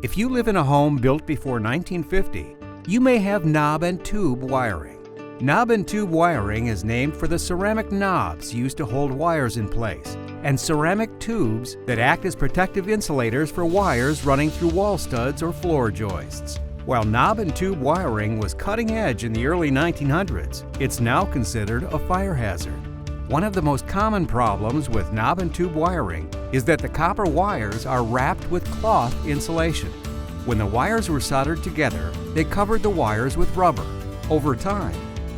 If you live in a home built before 1950, you may have knob and tube wiring. Knob and tube wiring is named for the ceramic knobs used to hold wires in place, and ceramic tubes that act as protective insulators for wires running through wall studs or floor joists. While knob and tube wiring was cutting edge in the early 1900s, it's now considered a fire hazard. One of the most common problems with knob and tube wiring is that the copper wires are wrapped with cloth insulation. When the wires were soldered together, they covered the wires with rubber. Over time,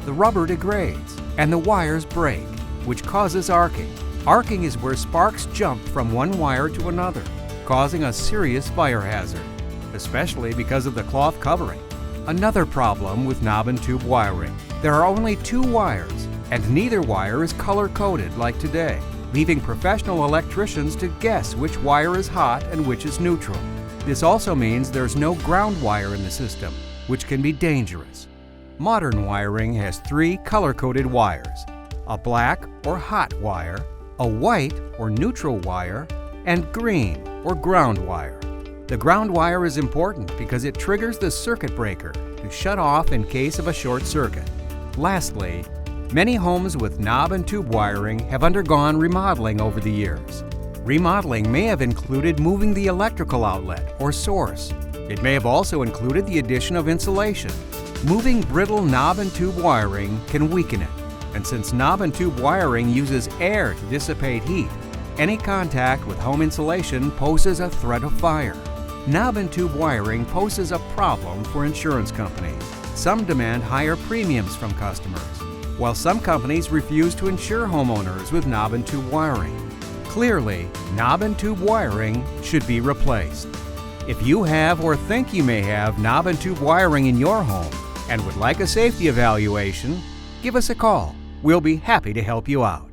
the rubber degrades and the wires break, which causes arcing. Arcing is where sparks jump from one wire to another, causing a serious fire hazard, especially because of the cloth covering. Another problem with knob and tube wiring: there are only two wires, and neither wire is color-coded like today, leaving professional electricians to guess which wire is hot and which is neutral. This also means there's no ground wire in the system, which can be dangerous. Modern wiring has three color-coded wires: a black or hot wire, a white or neutral wire, and green or ground wire. The ground wire is important because it triggers the circuit breaker to shut off in case of a short circuit. Lastly, many homes with knob and tube wiring have undergone remodeling over the years. Remodeling may have included moving the electrical outlet or source. It may have also included the addition of insulation. Moving brittle knob and tube wiring can weaken it, and since knob and tube wiring uses air to dissipate heat, any contact with home insulation poses a threat of fire. Knob and tube wiring poses a problem for insurance companies. Some demand higher premiums from customers, while some companies refuse to insure homeowners with knob and tube wiring. Clearly, knob and tube wiring should be replaced. If you have or think you may have knob and tube wiring in your home and would like a safety evaluation, give us a call. We'll be happy to help you out.